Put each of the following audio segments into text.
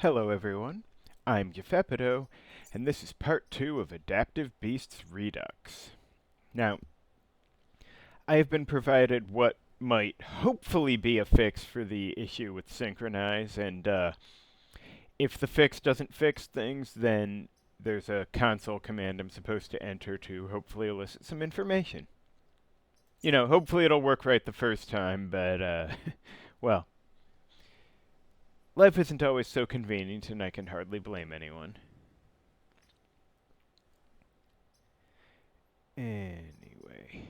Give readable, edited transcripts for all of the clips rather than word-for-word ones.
Hello everyone, I'm Gefepido, and this is part 2 of Adaptive Beasts Redux. Now, I have been provided what might hopefully be a fix for the issue with Synchronize, and if the fix doesn't fix things, then there's a console command I'm supposed to enter to hopefully elicit some information. You know, hopefully it'll work right the first time, but, well, life isn't always so convenient, and I can hardly blame anyone. Anyway.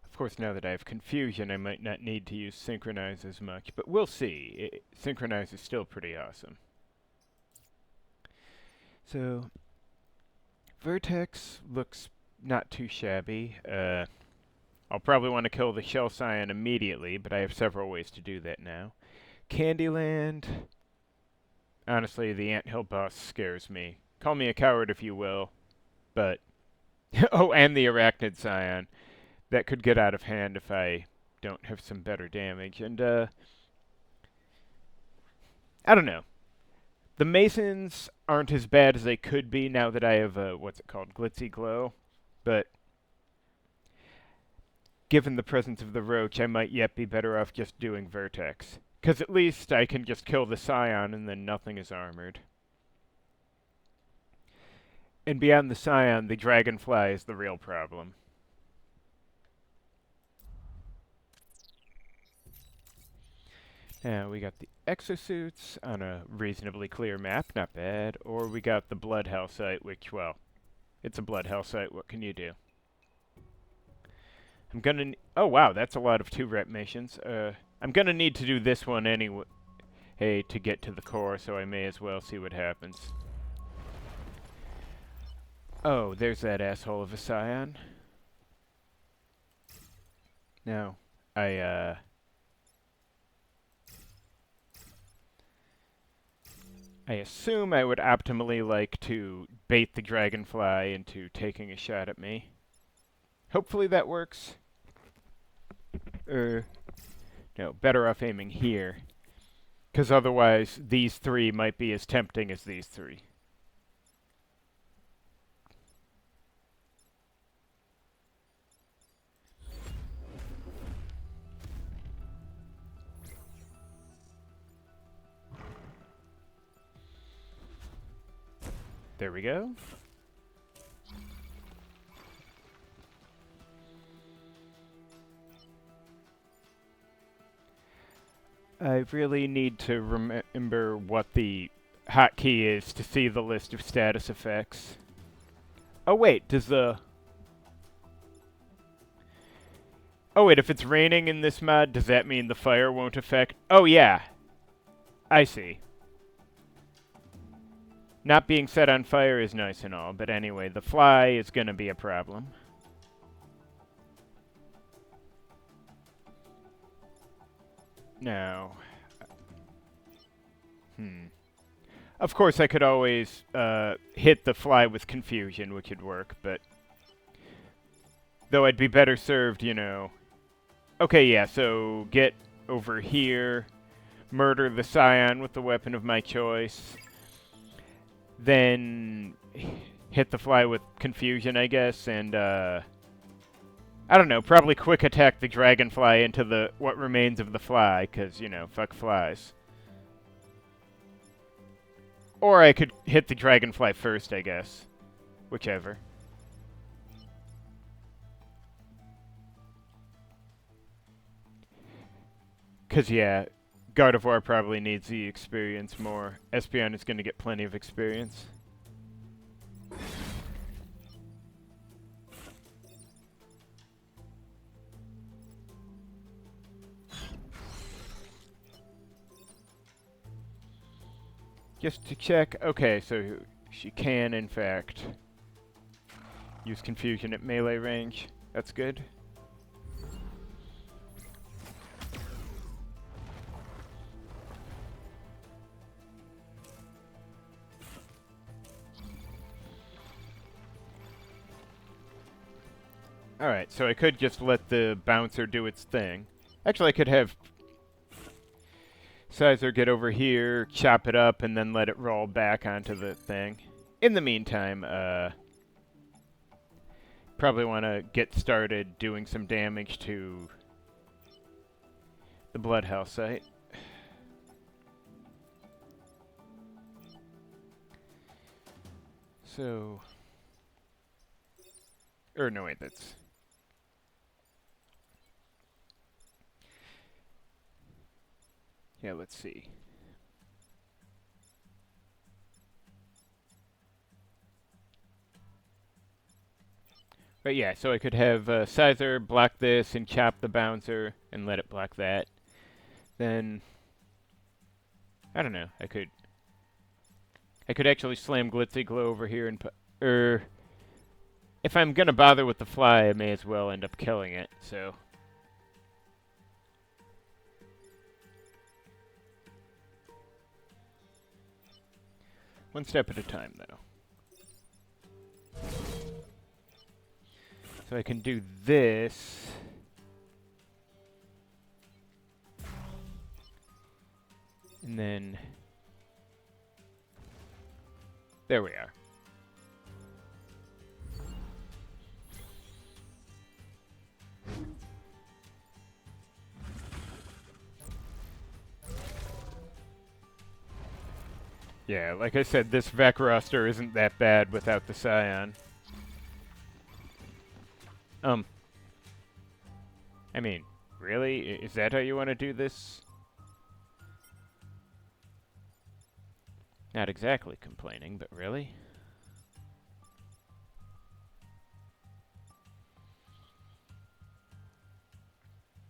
Of course, now that I have confusion, I might not need to use synchronize as much, but we'll see. Synchronize is still pretty awesome. So, Vertex looks not too shabby. I'll probably want to kill the Shell Scion immediately, but I have several ways to do that now. Candyland. Honestly, the Anthill boss scares me. Call me a coward if you will, but... oh, and the Arachnid Scion. That could get out of hand if I don't have some better damage. And, I don't know. The Masons aren't as bad as they could be now that I have, what's it called, Glitzy Glow. But, given the presence of the Roach, I might yet be better off just doing Vertex. Because at least I can just kill the Scion and then nothing is armored. And beyond the Scion, the Dragonfly is the real problem. Now we got the exosuits on a reasonably clear map, not bad. Or we got the Blood Hell site, which, well, it's a Blood Hell site, what can you do? I'm gonna... oh wow, that's a lot of 2-rep missions. I'm gonna need to do this one anyway to get to the core, so I may as well see what happens. Oh, there's that asshole of a Scion. Now, I assume I would optimally like to bait the Dragonfly into taking a shot at me. Hopefully that works. No, better off aiming here. Because otherwise, these three might be as tempting as these three. There we go. I really need to remember what the hotkey is to see the list of status effects. Oh wait, does the... oh wait, if it's raining in this mod, does that mean the fire won't affect... oh yeah. I see. Not being set on fire is nice and all, but anyway, the fly is gonna be a problem. Now... Of course, I could always hit the fly with confusion, which would work, but... though I'd be better served, you know... okay, yeah, so get over here, murder the Scion with the weapon of my choice, then hit the fly with confusion, I guess, and, I don't know, probably quick attack the Dragonfly into the what remains of the fly, because, you know, fuck flies. Or I could hit the Dragonfly first, I guess. Whichever. Because, yeah, Gardevoir probably needs the experience more. Espeon is going to get plenty of experience. Just to check, okay, so she can, in fact, use confusion at melee range. That's good. Alright, so I could just let the bouncer do its thing. Actually, I could have Sizer get over here, chop it up, and then let it roll back onto the thing. In the meantime, probably want to get started doing some damage to the Bloodhouse site. So... Or no, wait, that's... Yeah, let's see. But yeah, so I could have Sizer block this and chop the bouncer and let it block that. Then... I don't know, I could actually slam Glitzy Glow over here and put... if I'm gonna bother with the fly, I may as well end up killing it, so... One step at a time, though. So I can do this. And then... There we are. Yeah, like I said, this Vec roster isn't that bad without the Scion. I mean, really? Is that how you want to do this? Not exactly complaining, but really?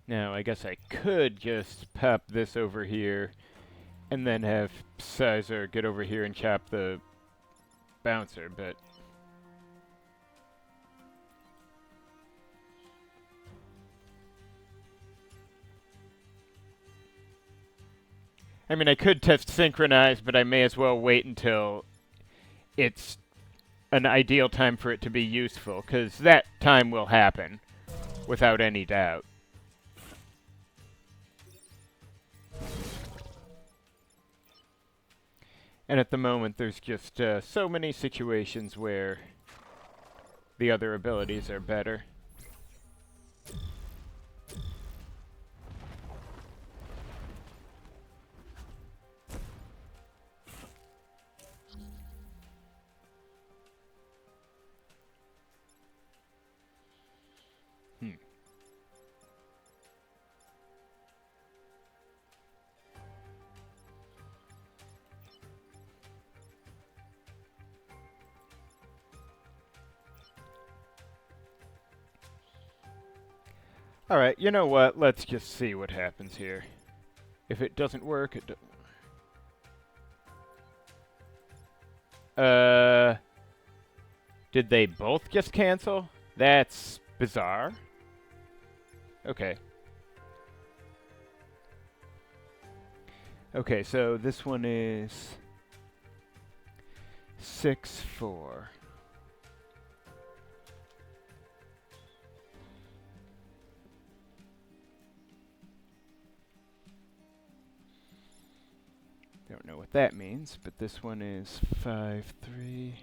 Now, I guess I could just pop this over here and then have Sizer get over here and chop the bouncer, but... I mean, I could test Synchronize, but I may as well wait until it's an ideal time for it to be useful, because that time will happen, without any doubt. And at the moment, there's just so many situations where the other abilities are better. Alright, you know what? Let's just see what happens here. If it doesn't work, it did they both just cancel? That's bizarre. Okay. Okay, so this one is 6-4. Don't know what that means, but this one is 5-3.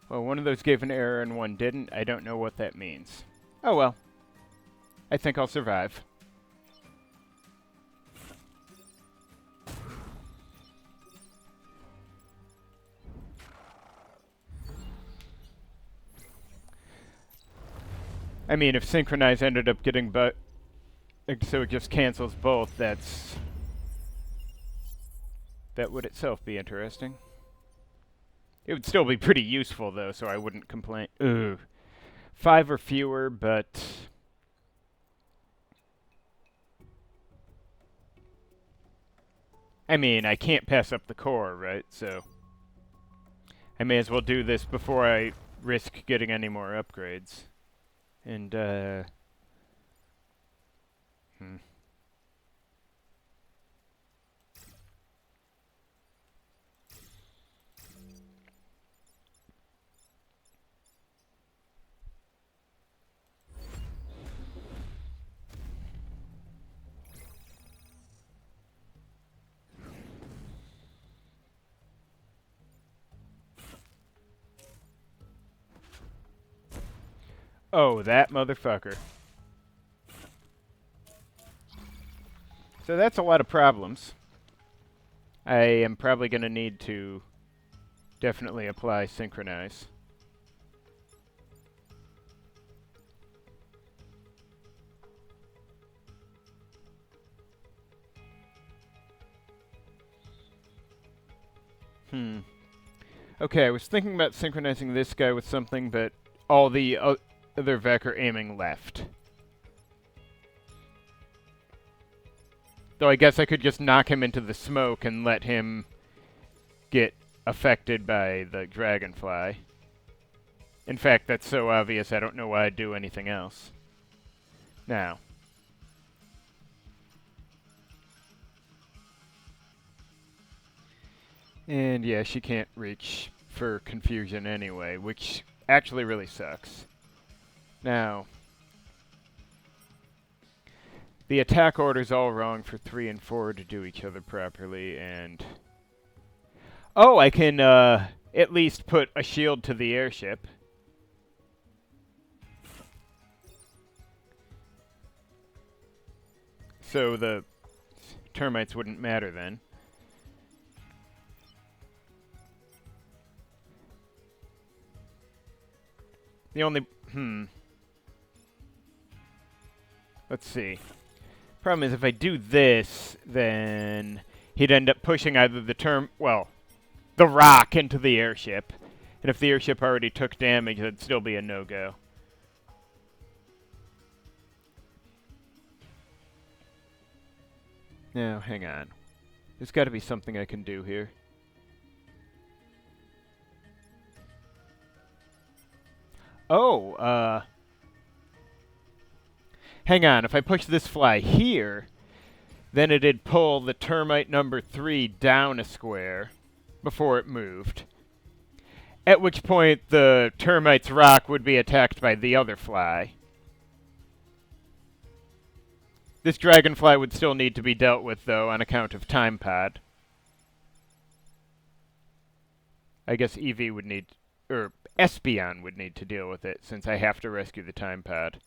Well, one of those gave an error and one didn't. I don't know what that means. Oh well. I think I'll survive. I mean, if Synchronize ended up getting so it just cancels both, that would itself be interesting. It would still be pretty useful, though, so I wouldn't complain. Ugh. 5 or fewer, but... I mean, I can't pass up the core, right? So... I may as well do this before I risk getting any more upgrades. And, hmm. Oh, that motherfucker. So that's a lot of problems. I am probably going to need to definitely apply Synchronize. Okay, I was thinking about synchronizing this guy with something, but all the other Vec are aiming left. Though I guess I could just knock him into the smoke and let him get affected by the dragonfly. In fact, that's so obvious I don't know why I'd do anything else. Now. And yeah, she can't reach for confusion anyway, which actually really sucks. Now, the attack order's all wrong for 3 and 4 to do each other properly, and... Oh, I can at least put a shield to the airship. So the termites wouldn't matter then. The only... Let's see. Problem is, if I do this, then he'd end up pushing either the rock into the airship. And if the airship already took damage, it'd still be a no-go. Now, hang on. There's got to be something I can do here. Oh, hang on. If I push this fly here, then it'd pull the termite number 3 down a square before it moved. At which point, the termite's rock would be attacked by the other fly. This dragonfly would still need to be dealt with, though, on account of time pod. I guess EV would need... or Espeon would need to deal with it, since I have to rescue the time pod.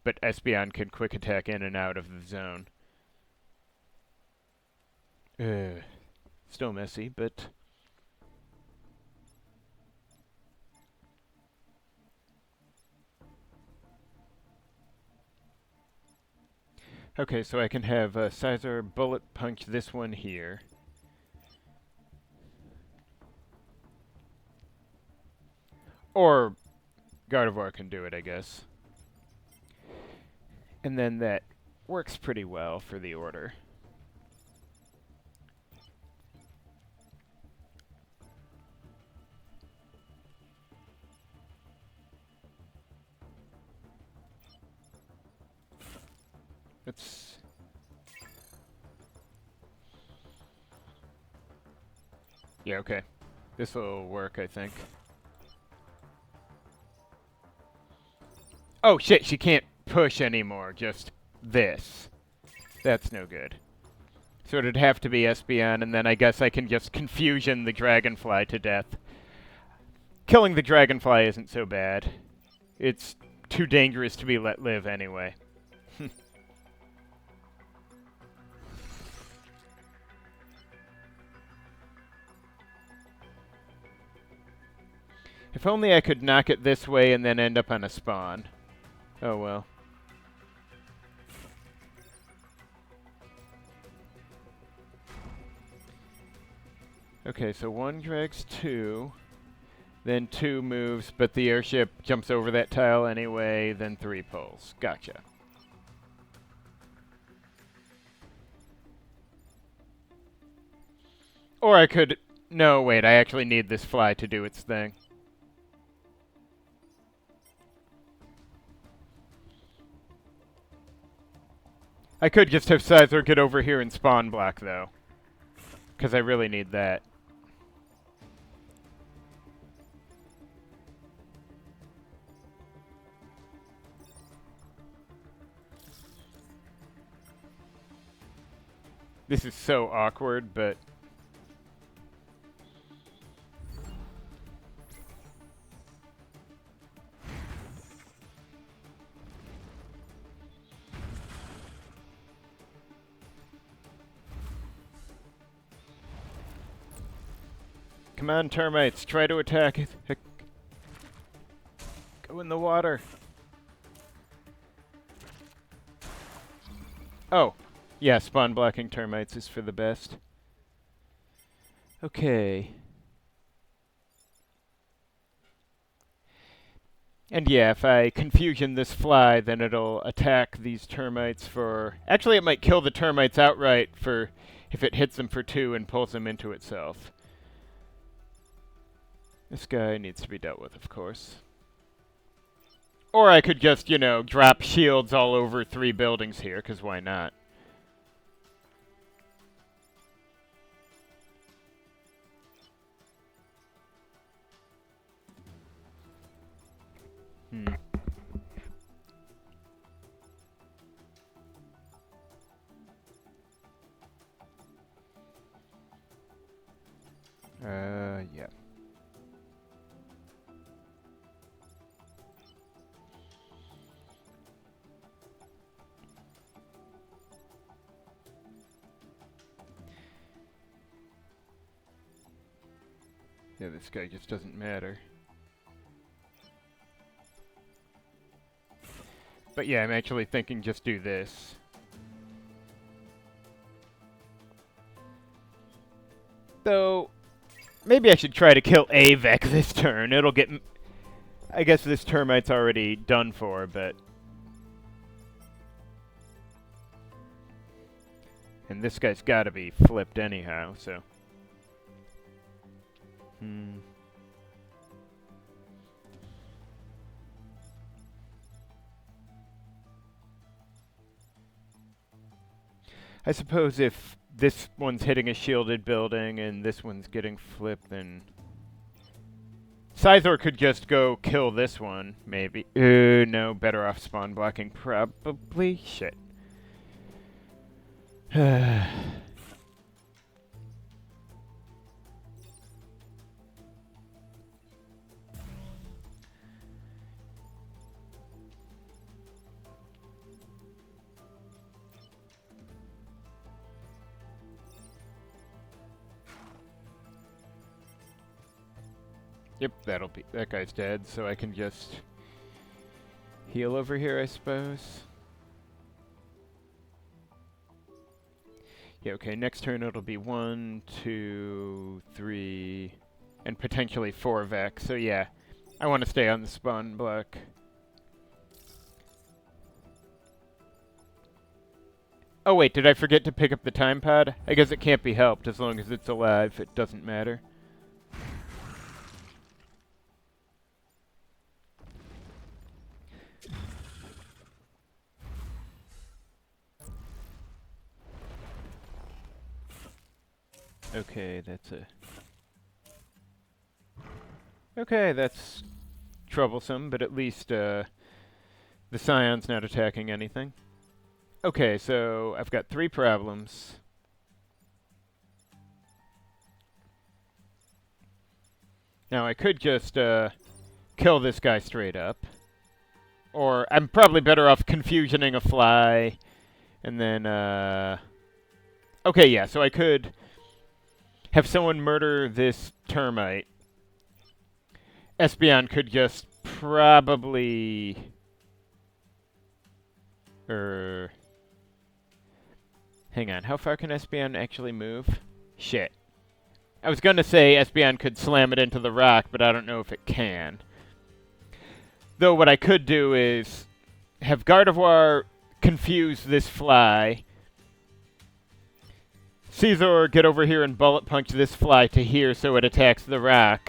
But Espeon can quick attack in and out of the zone. Still messy, but... Okay, so I can have Sizar bullet punch this one here. Or Gardevoir can do it, I guess. And then that works pretty well for the order. It's... Yeah, okay. This'll work, I think. Oh, shit, she can't push anymore, just this. That's no good. So it'd have to be Espeon, and then I guess I can just confusion the dragonfly to death. Killing the dragonfly isn't so bad. It's too dangerous to be let live anyway. If only I could knock it this way and then end up on a spawn. Oh well. Okay, so 1 drags 2, then 2 moves, but the airship jumps over that tile anyway, then 3 pulls. Gotcha. Or I could... No, wait, I actually need this fly to do its thing. I could just have Scyther get over here and spawn block, though. Because I really need that. This is so awkward, but... Come on, termites, try to attack it. Go in the water. Oh, yeah, spawn blocking termites is for the best. Okay. And yeah, if I confusion this fly, then it'll attack these termites for... Actually, it might kill the termites outright for if it hits them for 2 and pulls them into itself. This guy needs to be dealt with, of course. Or I could just, you know, drop shields all over 3 buildings here, because why not? Yeah. Yeah, this guy just doesn't matter. But yeah, I'm actually thinking just do this. Though, maybe I should try to kill Avek this turn. It'll get... I guess this termite's already done for, but... And this guy's gotta be flipped anyhow, so... I suppose if this one's hitting a shielded building and this one's getting flipped, then... Scyther could just go kill this one, maybe. No, better off spawn blocking, probably. Shit. Yep, that guy's dead, so I can just heal over here, I suppose. Yeah, okay, next turn it'll be 1, 2, 3, and potentially 4 Vex, so yeah, I want to stay on the spawn block. Oh wait, did I forget to pick up the time pod? I guess it can't be helped as long as it's alive, it doesn't matter. Okay, that's troublesome, but at least, the Scion's not attacking anything. Okay, so I've got 3 problems. Now, I could just, kill this guy straight up. Or, I'm probably better off confusioning a fly, and then, okay, yeah, so I could... have someone murder this termite. Espeon could just probably... Hang on, how far can Espeon actually move? Shit. I was gonna say Espeon could slam it into the rock, but I don't know if it can. Though what I could do is have Gardevoir confuse this fly... Caesar, get over here and bullet punch this fly to here so it attacks the rock.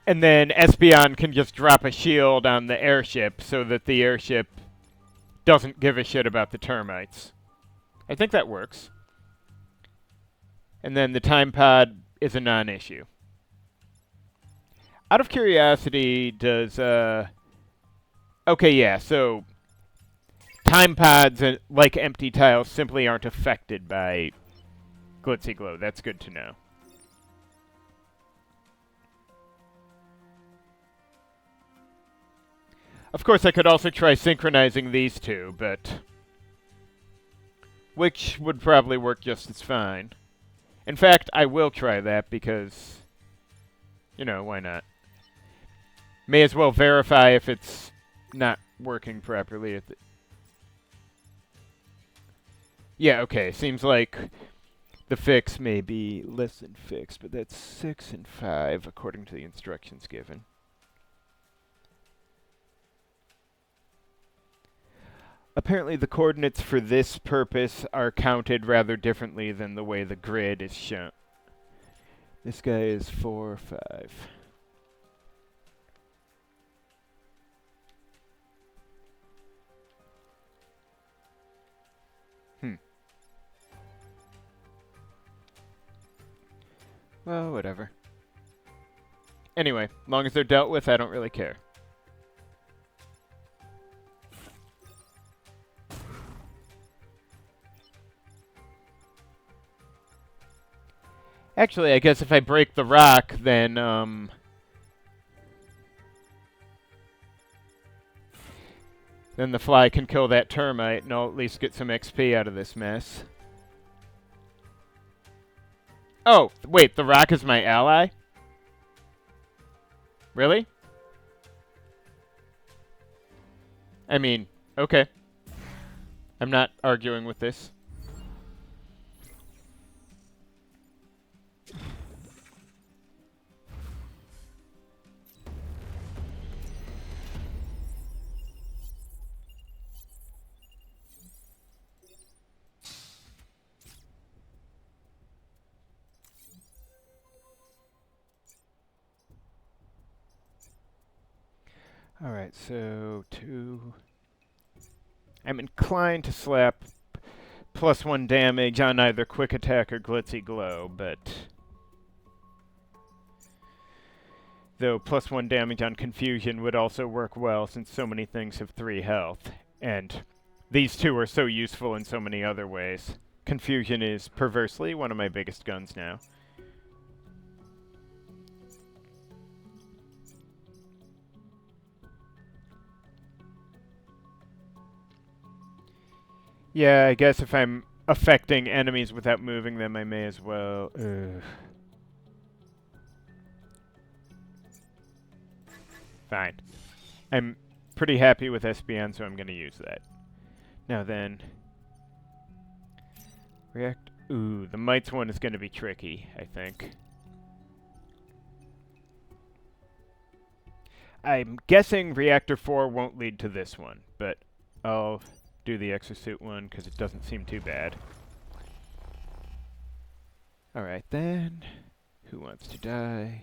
And then Espeon can just drop a shield on the airship so that the airship doesn't give a shit about the termites. I think that works. And then the time pod is a non-issue. Out of curiosity, does, okay, yeah, so time pods, like empty tiles, simply aren't affected by Glitzy Glow. That's good to know. Of course, I could also try synchronizing these two, but which would probably work just as fine. In fact, I will try that because, you know, why not? May as well verify if it's not working properly. Yeah, okay. Seems like the fix may be less than fixed, but that's 6 and 5 according to the instructions given. Apparently the coordinates for this purpose are counted rather differently than the way the grid is shown. This guy is 4, 5. Well, whatever. Anyway, as long as they're dealt with, I don't really care. Actually, I guess if I break the rock, then, then the fly can kill that termite, and I'll at least get some XP out of this mess. Oh, wait, the rock is my ally? Really? I mean, okay. I'm not arguing with this. Alright, so 2... I'm inclined to slap +1 damage on either Quick Attack or Glitzy Glow, but... Though +1 damage on Confusion would also work well since so many things have 3 health. And these two are so useful in so many other ways. Confusion is, perversely, one of my biggest guns now. Yeah, I guess if I'm affecting enemies without moving them, I may as well... Fine. I'm pretty happy with SBN, so I'm going to use that. Now then... React... Ooh, the mites one is going to be tricky, I think. I'm guessing Reactor 4 won't lead to this one, but I'll do the Exosuit one because it doesn't seem too bad. Alright then. Who wants to die?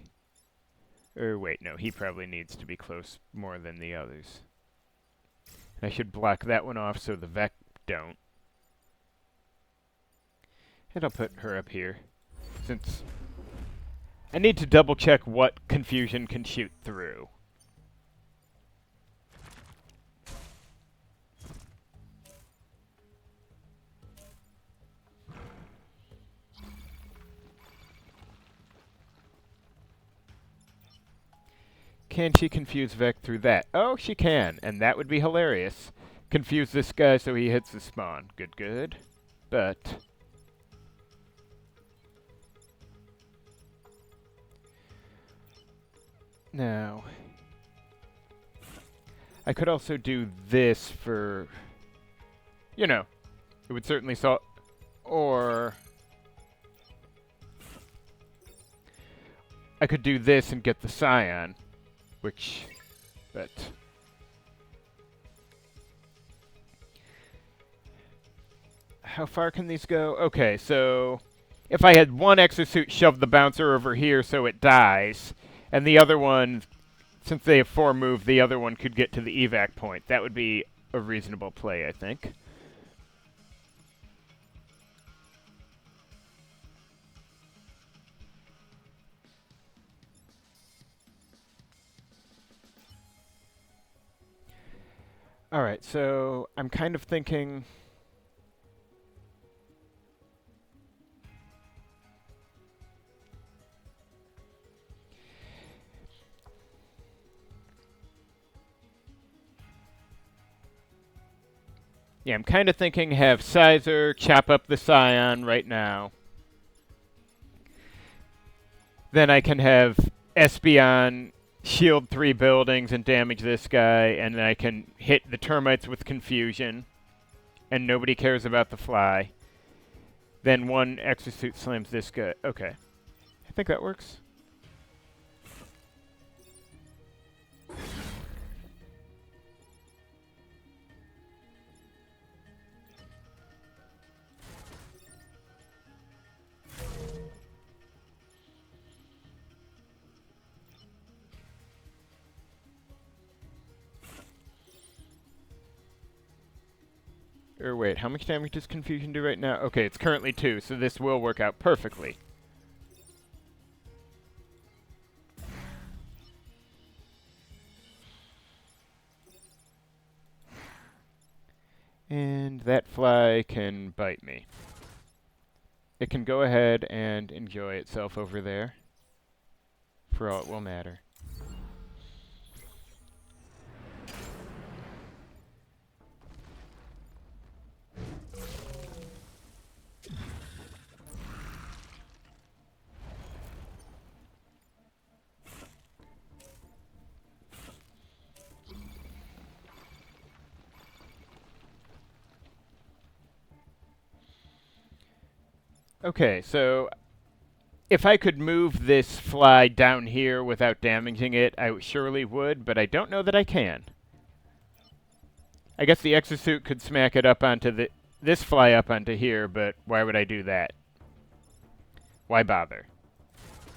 Wait, no, he probably needs to be close more than the others. I should block that one off so the Vec don't. And I'll put her up here, since I need to double check what Confusion can shoot through. Can she confuse Vec through that? Oh, she can, and that would be hilarious. Confuse this guy so he hits the spawn. Good, good. But... now... I could also do this for... you know, it would certainly solve... or... I could do this and get the Scion. Which, but... how far can these go? Okay, so... if I had one Exosuit shove the bouncer over here so it dies, and the other one, since they have 4 move, the other one could get to the evac point. That would be a reasonable play, I think. Alright, so I'm kind of thinking... Yeah, I'm kind of thinking have Sizer chop up the Scion right now. Then I can have Espeon shield 3 buildings and damage this guy, and then I can hit the termites with confusion, and nobody cares about the fly. Then one exosuit slams this guy. Okay. I think that works. Or wait, how much damage does confusion do right now? Okay, it's currently 2, so this will work out perfectly. And that fly can bite me. It can go ahead and enjoy itself over there, for all it will matter. Okay, so if I could move this fly down here without damaging it, I surely would, but I don't know that I can. I guess the exosuit could smack it up onto this fly up onto here, but why would I do that? Why bother?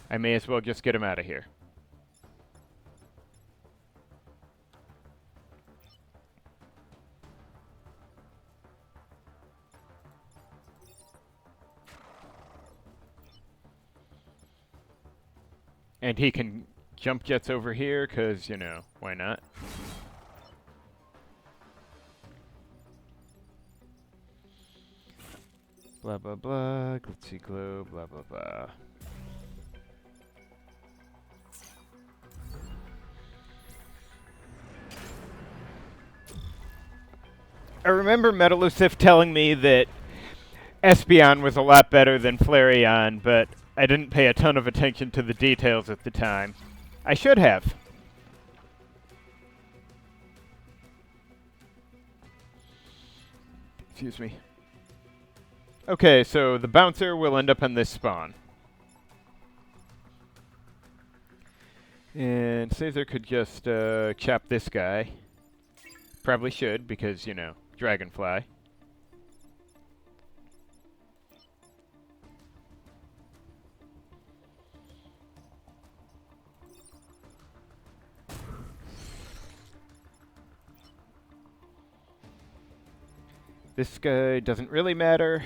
I may as well just get him out of here. And he can jump jets over here, because, you know, why not? Blah, blah, blah. Glitzy glow, blah, blah, blah. I remember Metallucif telling me that Espeon was a lot better than Flareon, but I didn't pay a ton of attention to the details at the time. I should have. Excuse me. Okay, so the bouncer will end up on this spawn. And Caesar could just chop this guy. Probably should, because, you know, Dragonfly. This guy doesn't really matter.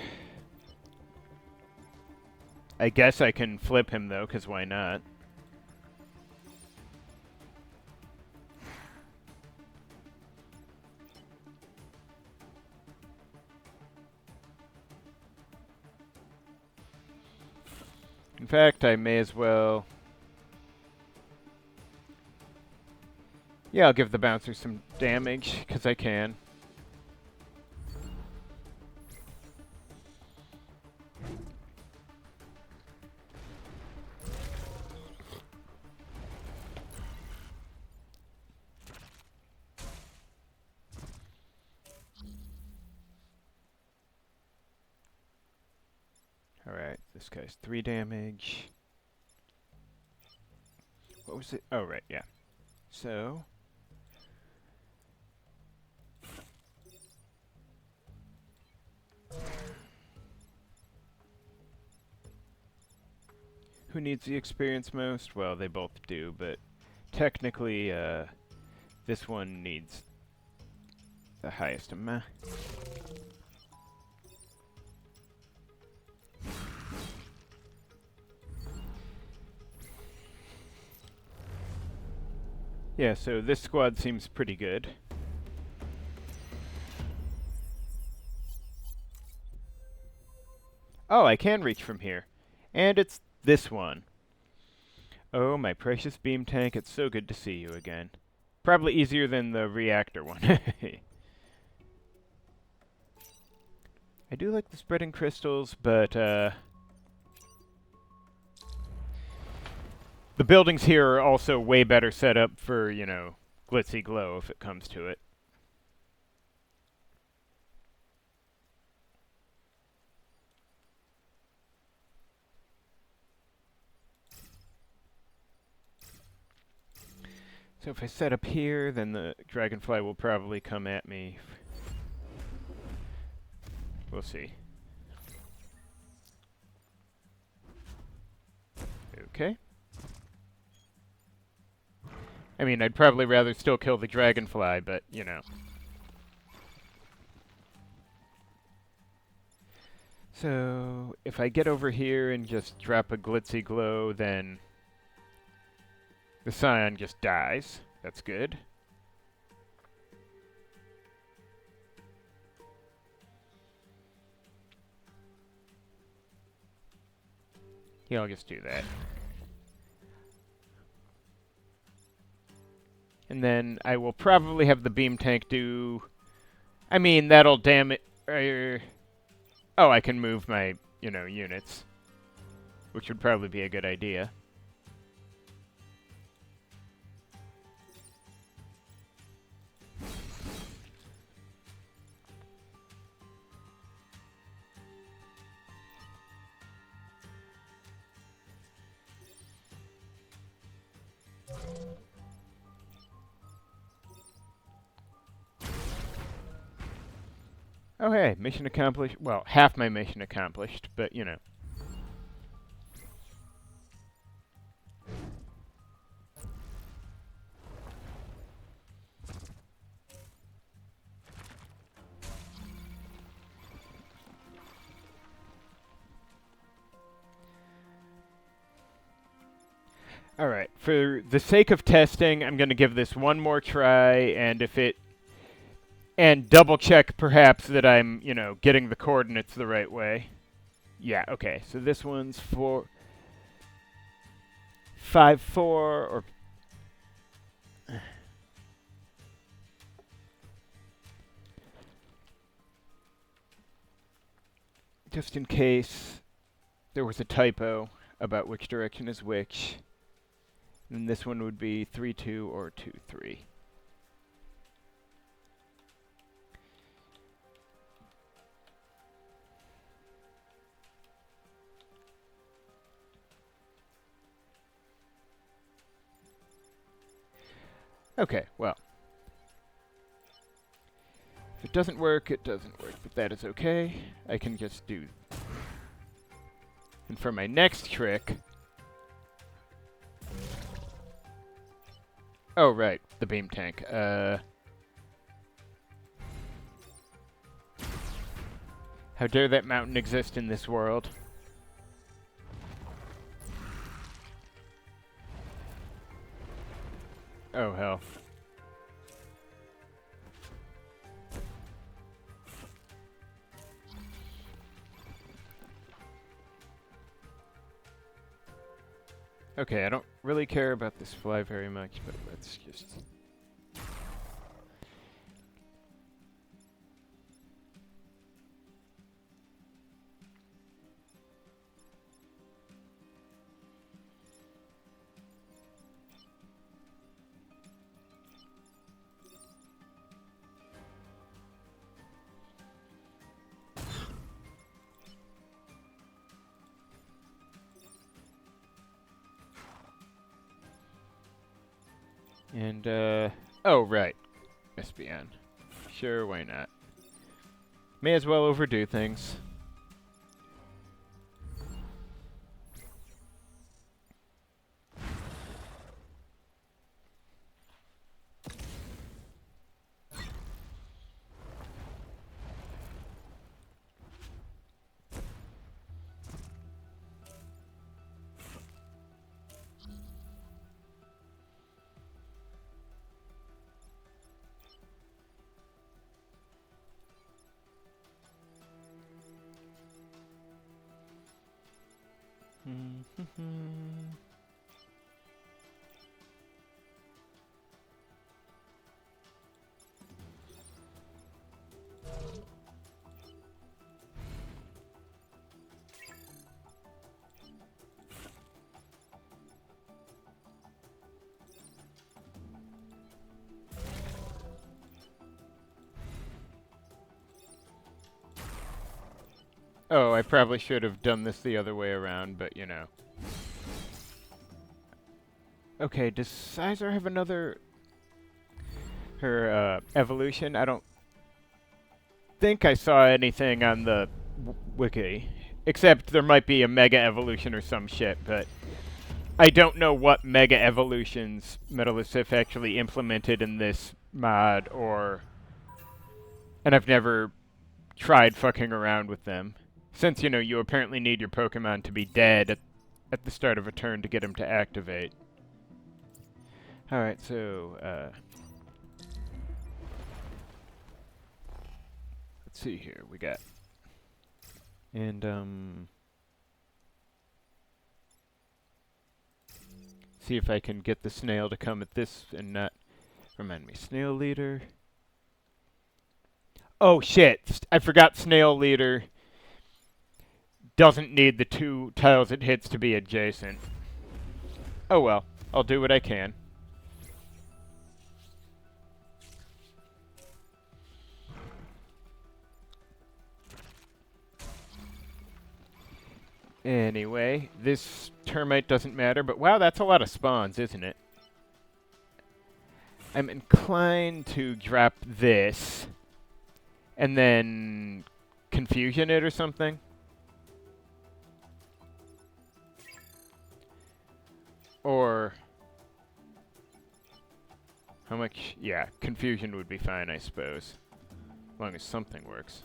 I guess I can flip him, though, because why not? In fact, I may as well... Yeah, I'll give the bouncer some damage, because I can. Alright, this guy's 3 damage. What was it? Oh, right, yeah. So... who needs the experience most? Well, they both do, but technically, this one needs the highest amount. Yeah, so this squad seems pretty good. Oh, I can reach from here. And it's this one. Oh, my precious beam tank, it's so good to see you again. Probably easier than the reactor one. I do like the spreading crystals, but the buildings here are also way better set up for, you know, glitzy glow if it comes to it. So if I set up here, then the dragonfly will probably come at me. We'll see. Okay. I mean, I'd probably rather still kill the dragonfly, but, you know. So, if I get over here and just drop a glitzy glow, then the scion just dies. That's good. Yeah, I'll just do that. And then I will probably have the beam tank do... I mean, that'll damage... oh, I can move my, you know, units. Which would probably be a good idea. Oh, hey, mission accomplished. Well, half my mission accomplished, but, you know. Alright, for the sake of testing, I'm going to give this one more try, and if it... And double check, perhaps, that I'm, you know, getting the coordinates the right way. Yeah, okay, so this one's 5-4, or... Just in case there was a typo about which direction is which. And this one would be 3-2 or 2-3. Okay, well. If it doesn't work, it doesn't work, but that is okay. I can just do... And for my next trick... Oh, right, the beam tank. How dare that mountain exist in this world? Oh, hell. Okay, I don't really care about this fly very much, but let's just... And, oh, right. SBN. Sure, why not? May as well overdo things. Oh, I probably should have done this the other way around, but you know. Okay, does Sizor have another... her, evolution? I don't think I saw anything on the wiki. Except there might be a Mega Evolution or some shit, but... I don't know what Mega Evolutions Metal Sif actually implemented in this mod, or... And I've never tried fucking around with them. Since, you know, you apparently need your Pokemon to be dead at the start of a turn to get them to activate. Alright, so, let's see here, we got... And, see if I can get the snail to come at this and not... Remind me, snail leader... Oh shit! I forgot snail leader doesn't need the 2 tiles it hits to be adjacent. Oh well, I'll do what I can. Anyway, this termite doesn't matter, but wow, that's a lot of spawns, isn't it? I'm inclined to drop this, and then confusion it or something. Or... How much? Yeah, confusion would be fine, I suppose. As long as something works.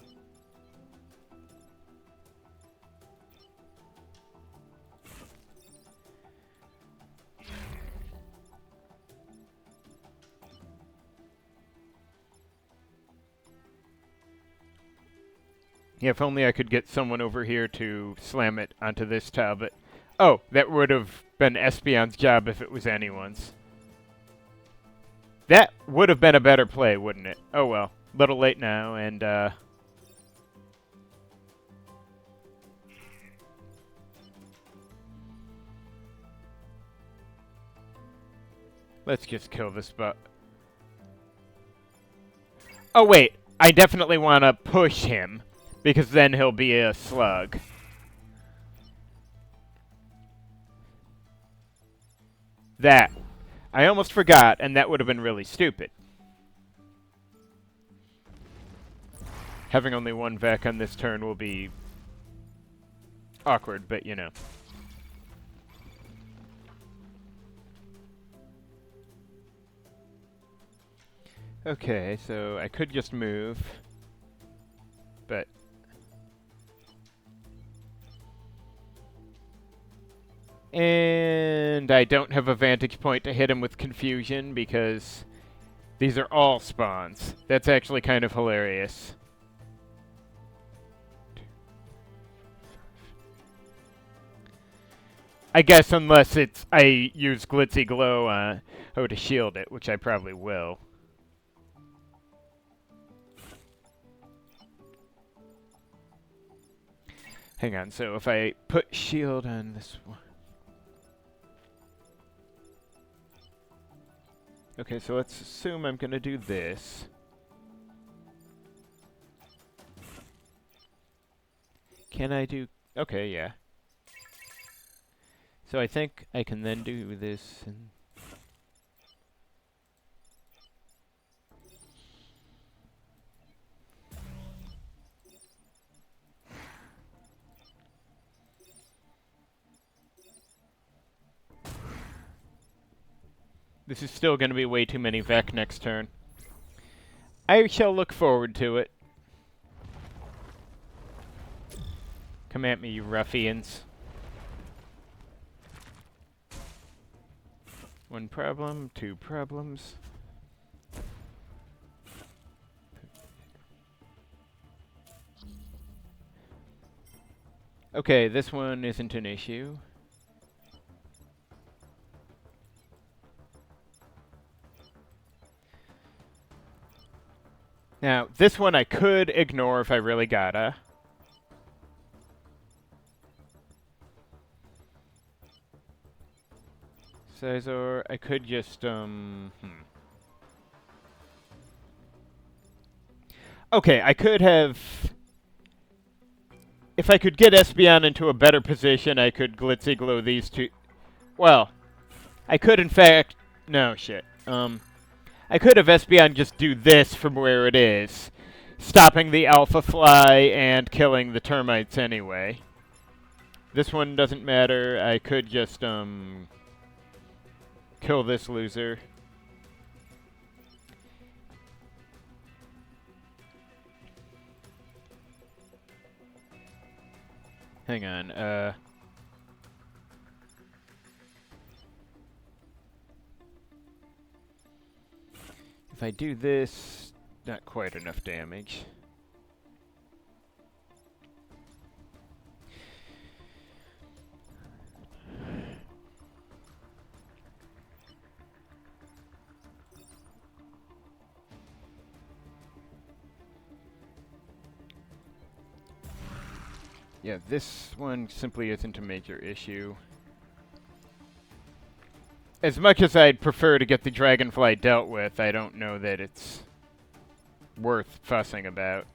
Yeah, if only I could get someone over here to slam it onto this tile, but... Oh, that would have been Espeon's job if it was anyone's. That would have been a better play, wouldn't it? Oh well. Little late now, and, let's just kill this bot. Oh wait, I definitely want to push him, because then he'll be a slug. That. I almost forgot, and that would have been really stupid. Having only one Vec on this turn will be awkward, but you know. Okay, so I could just move, but... And I don't have a vantage point to hit him with confusion because these are all spawns. That's actually kind of hilarious. I guess unless it's I use Glitzy Glow to shield it, which I probably will. Hang on, so if I put shield on this one... Okay, so let's assume I'm going to do this. Can I do... Okay, yeah. So I think I can then do this and... This is still going to be way too many Vec next turn. I shall look forward to it. Come at me, you ruffians. One problem, two problems. Okay, this one isn't an issue. Now, this one I could ignore if I really gotta. Sizor, I could just, Okay, I could have if I could get Espeon into a better position, I could Glitzy Glow these two. Well, I could in fact... No, shit. I could have Espeon just do this from where it is, stopping the Alpha Fly and killing the termites anyway. This one doesn't matter. I could just, kill this loser. Hang on, if I do this, not quite enough damage. Yeah, this one simply isn't a major issue. As much as I'd prefer to get the Dragonfly dealt with, I don't know that it's worth fussing about.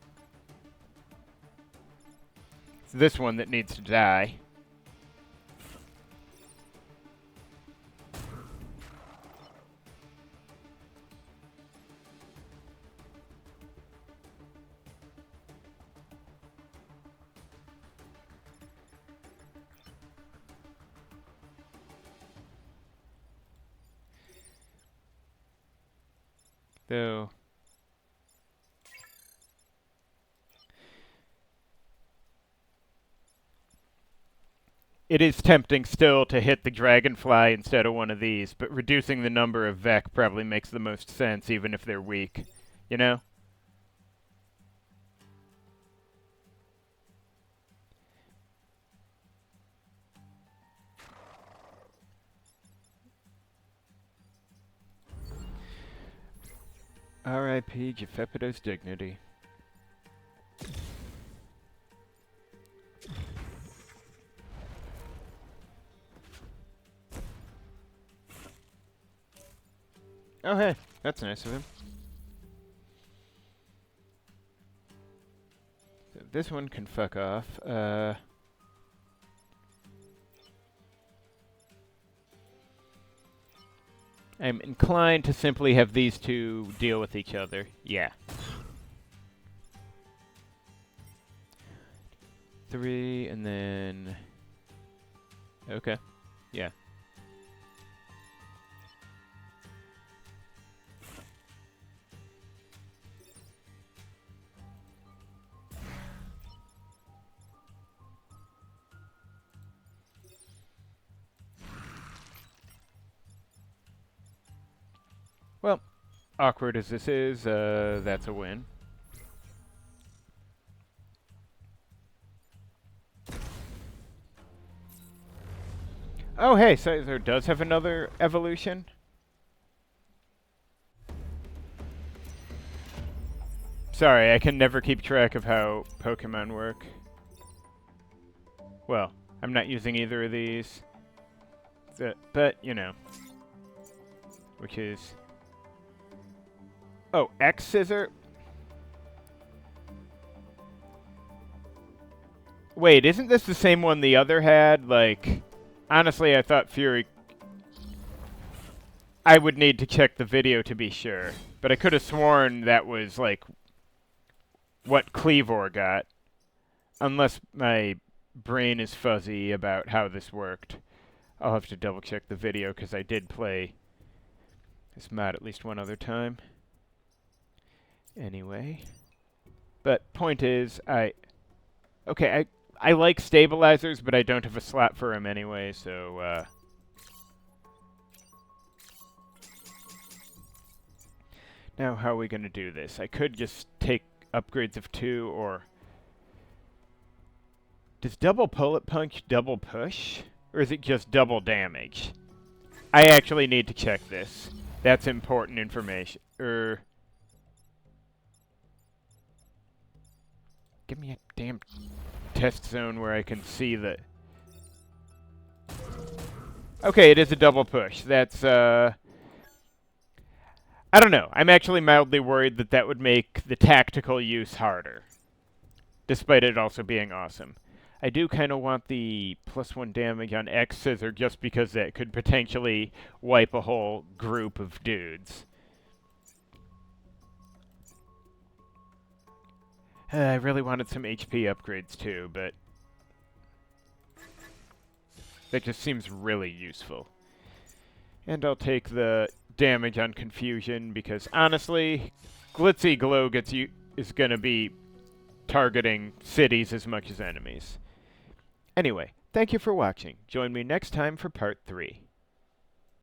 It's this one that needs to die. Though... It is tempting still to hit the Dragonfly instead of one of these, but reducing the number of Vec probably makes the most sense, even if they're weak. You know? R.I.P. Gefepido's dignity. Oh, hey. That's nice of him. So this one can fuck off. I'm inclined to simply have these two deal with each other. Yeah. 3, and then... Okay. Yeah. Well, awkward as this is, that's a win. Oh, hey, Scyther does have another evolution? Sorry, I can never keep track of how Pokémon work. Well, I'm not using either of these. But, you know. Which is... Oh, X-Scissor? Wait, isn't this the same one the other had? Like, honestly, I thought Fury... I would need to check the video to be sure. But I could have sworn that was, like, what Cleavor got. Unless my brain is fuzzy about how this worked. I'll have to double check the video, because I did play this mod at least one other time. Anyway. But point is, okay, I like stabilizers, but I don't have a slot for them anyway, so, now how are we going to do this? I could just take upgrades of 2, or... Does double bullet punch double push? Or is it just double damage? I actually need to check this. That's important information. Give me a damn test zone where I can see the... Okay, it is a double push. That's, I don't know. I'm actually mildly worried that that would make the tactical use harder. Despite it also being awesome. I do kind of want the +1 damage on X Scissor just because that could potentially wipe a whole group of dudes. I really wanted some HP upgrades too, but that just seems really useful. And I'll take the damage on Confusion because honestly, Glitzy Glow is going to be targeting cities as much as enemies. Anyway, thank you for watching. Join me next time for part 3.